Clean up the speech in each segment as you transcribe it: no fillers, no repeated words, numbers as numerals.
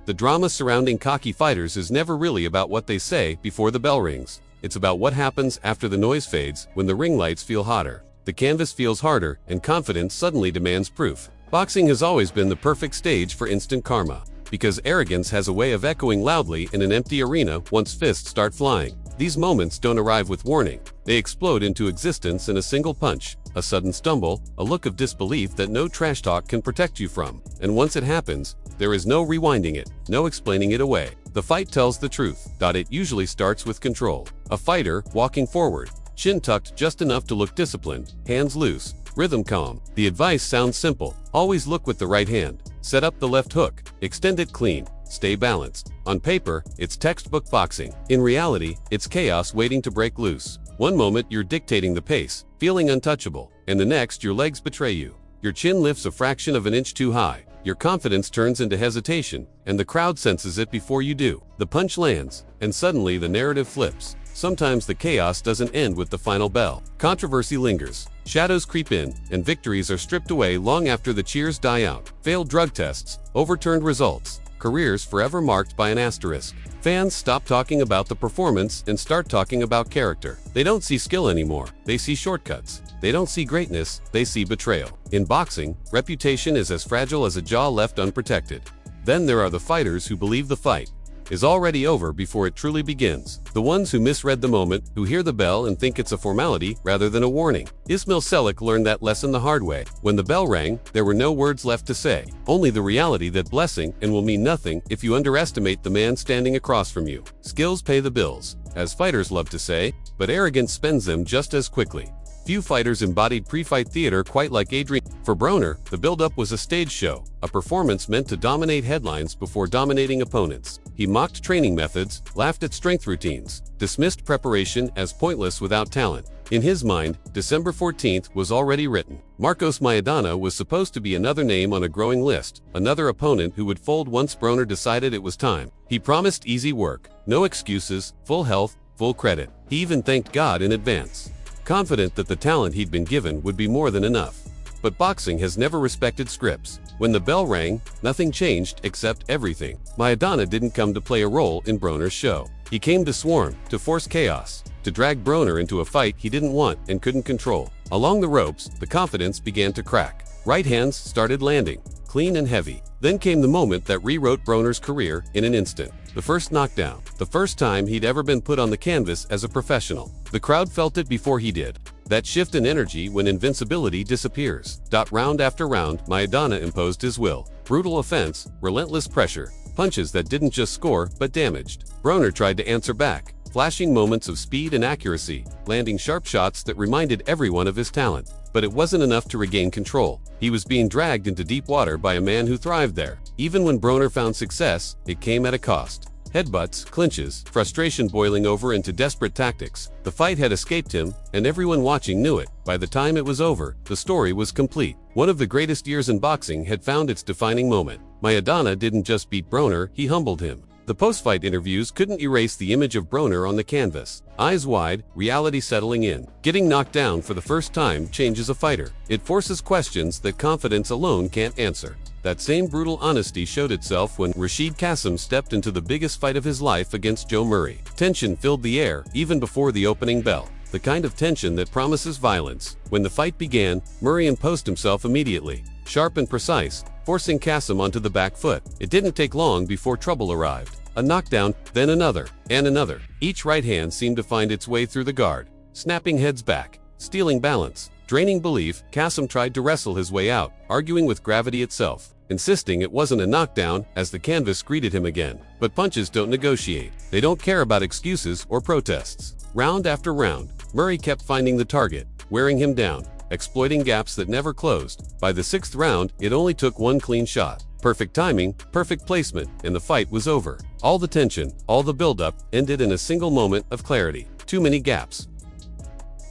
The drama surrounding cocky fighters is never really about what they say before the bell rings. It's about what happens after the noise fades, when the ring lights feel hotter, the canvas feels harder, and confidence suddenly demands proof. Boxing has always been the perfect stage for instant karma, because arrogance has a way of echoing loudly in an empty arena once fists start flying. These moments don't arrive with warning. They explode into existence in a single punch, a sudden stumble, a look of disbelief that no trash talk can protect you from. And once it happens, there is no rewinding it, no explaining it away. The fight tells the truth. It usually starts with control. A fighter walking forward, chin tucked just enough to look disciplined, hands loose, rhythm calm. The advice sounds simple. Always look with the right hand. Set up the left hook. Extend it clean. Stay balanced. On paper, it's textbook boxing. In reality, it's chaos waiting to break loose. One moment you're dictating the pace, feeling untouchable, and the next your legs betray you. Your chin lifts a fraction of an inch too high. Your confidence turns into hesitation, and the crowd senses it before you do. The punch lands, and suddenly the narrative flips. Sometimes the chaos doesn't end with the final bell. Controversy lingers. Shadows creep in, and victories are stripped away long after the cheers die out. Failed drug tests, overturned results, careers forever marked by an asterisk. Fans stop talking about the performance and start talking about character. They don't see skill anymore, they see shortcuts. They don't see greatness, they see betrayal. In boxing, reputation is as fragile as a jaw left unprotected. Then there are the fighters who believe the fight is already over before it truly begins. The ones who misread the moment, who hear the bell and think it's a formality rather than a warning. Ismail Selik learned that lesson the hard way. When the bell rang, there were no words left to say. Only the reality that blessing and will mean nothing if you underestimate the man standing across from you. Skills pay the bills, as fighters love to say, but arrogance spends them just as quickly. Few fighters embodied pre-fight theater quite like Adrien. For Broner, the buildup was a stage show, a performance meant to dominate headlines before dominating opponents. He mocked training methods, laughed at strength routines, dismissed preparation as pointless without talent. In his mind, December 14th was already written. Marcos Maidana was supposed to be another name on a growing list, another opponent who would fold once Broner decided it was time. He promised easy work, no excuses, full health, full credit. He even thanked God in advance, confident that the talent he'd been given would be more than enough. But boxing has never respected scripts. When the bell rang, nothing changed except everything. Maidana didn't come to play a role in Broner's show. He came to swarm, to force chaos, to drag Broner into a fight he didn't want and couldn't control. Along the ropes, the confidence began to crack. Right hands started landing, clean and heavy. Then came the moment that rewrote Broner's career in an instant. The first knockdown. The first time he'd ever been put on the canvas as a professional. The crowd felt it before he did. That shift in energy when invincibility disappears. Round after round, Maidana imposed his will. Brutal offense, relentless pressure, punches that didn't just score but damaged. Broner tried to answer back, flashing moments of speed and accuracy, landing sharp shots that reminded everyone of his talent. But it wasn't enough to regain control. He was being dragged into deep water by a man who thrived there. Even when Broner found success, it came at a cost. Headbutts, clinches, frustration boiling over into desperate tactics. The fight had escaped him, and everyone watching knew it. By the time it was over, the story was complete. One of the greatest years in boxing had found its defining moment. Maidana didn't just beat Broner, he humbled him. The post-fight interviews couldn't erase the image of Broner on the canvas. Eyes wide, reality settling in. Getting knocked down for the first time changes a fighter. It forces questions that confidence alone can't answer. That same brutal honesty showed itself when Cassim stepped into the biggest fight of his life against Joe Murray. Tension filled the air even before the opening bell. The kind of tension that promises violence. When the fight began, Murray imposed himself immediately, sharp and precise, forcing Cassim onto the back foot. It didn't take long before trouble arrived. A knockdown, then another, and another. Each right hand seemed to find its way through the guard, snapping heads back, stealing balance. Draining belief, Cassim tried to wrestle his way out, arguing with gravity itself, insisting it wasn't a knockdown as the canvas greeted him again. But punches don't negotiate. They don't care about excuses or protests. Round after round, Murray kept finding the target, wearing him down, exploiting gaps that never closed. By the sixth round, it only took one clean shot. Perfect timing, perfect placement, and the fight was over. All the tension, all the buildup, ended in a single moment of clarity. Too many gaps.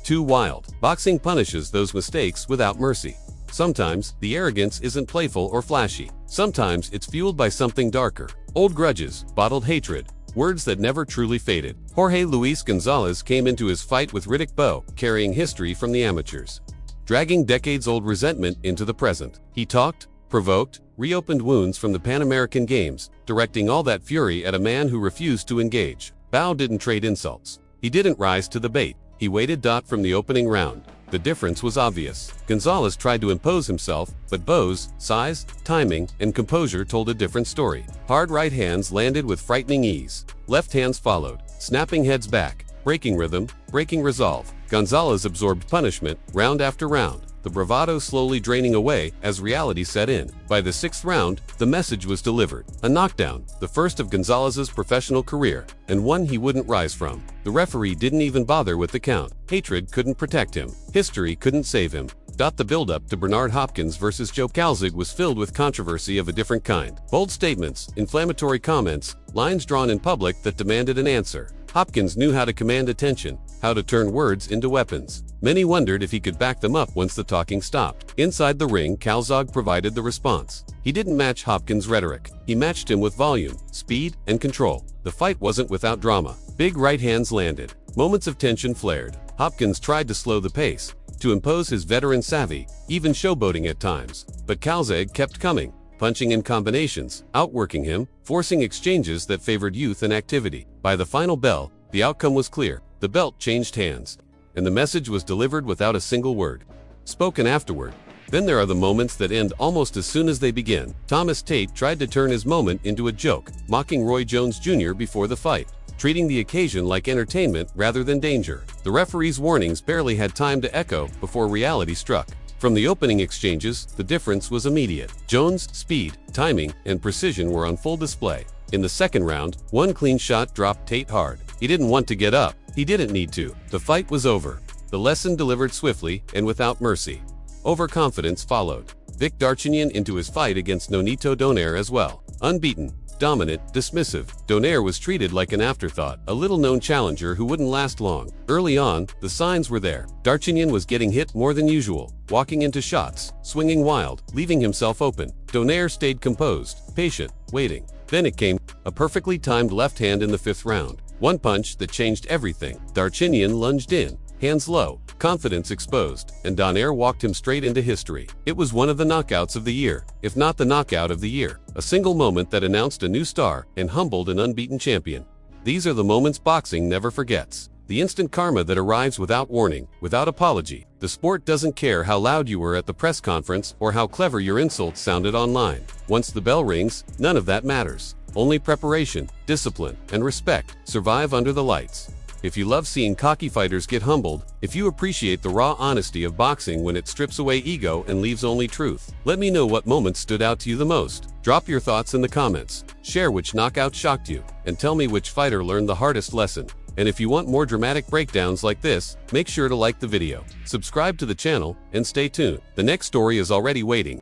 Too wild. Boxing punishes those mistakes without mercy. Sometimes, the arrogance isn't playful or flashy. Sometimes it's fueled by something darker. Old grudges, bottled hatred, words that never truly faded. Jorge Luis Gonzalez came into his fight with Riddick Bowe, carrying history from the amateurs, dragging decades-old resentment into the present. He talked, provoked, reopened wounds from the Pan American Games, directing all that fury at a man who refused to engage. Bowe didn't trade insults. He didn't rise to the bait. He waited. From the opening round, the difference was obvious. Gonzalez tried to impose himself, but Bowe's size, timing, and composure told a different story. Hard right hands landed with frightening ease. Left hands followed, snapping heads back, breaking rhythm, breaking resolve. Gonzalez absorbed punishment, round after round, the bravado slowly draining away as reality set in. By the 6th round, the message was delivered. A knockdown, the first of Gonzalez's professional career, and one he wouldn't rise from. The referee didn't even bother with the count. Hatred couldn't protect him. History couldn't save him. The build-up to Bernard Hopkins versus Joe Calzaghe was filled with controversy of a different kind. Bold statements, inflammatory comments, lines drawn in public that demanded an answer. Hopkins knew how to command attention, how to turn words into weapons. Many wondered if he could back them up once the talking stopped. Inside the ring, Calzaghe provided the response. He didn't match Hopkins' rhetoric. He matched him with volume, speed, and control. The fight wasn't without drama. Big right hands landed. Moments of tension flared. Hopkins tried to slow the pace, to impose his veteran savvy, even showboating at times. But Calzaghe kept coming, punching in combinations, outworking him, forcing exchanges that favored youth and activity. By the final bell, the outcome was clear. The belt changed hands, and the message was delivered without a single word spoken afterward. Then there are the moments that end almost as soon as they begin. Tate tried to turn his moment into a joke, mocking Roy Jones Jr. before the fight, treating the occasion like entertainment rather than danger. The referee's warnings barely had time to echo before reality struck. From the opening exchanges, the difference was immediate. Jones' speed, timing, and precision were on full display. In the second round, one clean shot dropped Tate hard. He didn't want to get up. He didn't need to. The fight was over. The lesson delivered swiftly and without mercy. Overconfidence followed. Vic Darchinyan into his fight against Nonito Donaire as well. Unbeaten, dominant, dismissive, Donaire was treated like an afterthought, a little-known challenger who wouldn't last long. Early on, the signs were there. Darchinyan was getting hit more than usual, walking into shots, swinging wild, leaving himself open. Donaire stayed composed, patient, waiting. Then it came, a perfectly timed left hand in the 5th round. One punch that changed everything. Darchinyan lunged in, hands low, confidence exposed, and Donaire walked him straight into history. It was one of the knockouts of the year, if not the knockout of the year. A single moment that announced a new star and humbled an unbeaten champion. These are the moments boxing never forgets. The instant karma that arrives without warning, without apology. The sport doesn't care how loud you were at the press conference or how clever your insults sounded online. Once the bell rings, none of that matters. Only preparation, discipline, and respect survive under the lights. If you love seeing cocky fighters get humbled, if you appreciate the raw honesty of boxing when it strips away ego and leaves only truth, let me know what moments stood out to you the most. Drop your thoughts in the comments, share which knockout shocked you, and tell me which fighter learned the hardest lesson. And if you want more dramatic breakdowns like this, make sure to like the video, subscribe to the channel, and stay tuned. The next story is already waiting.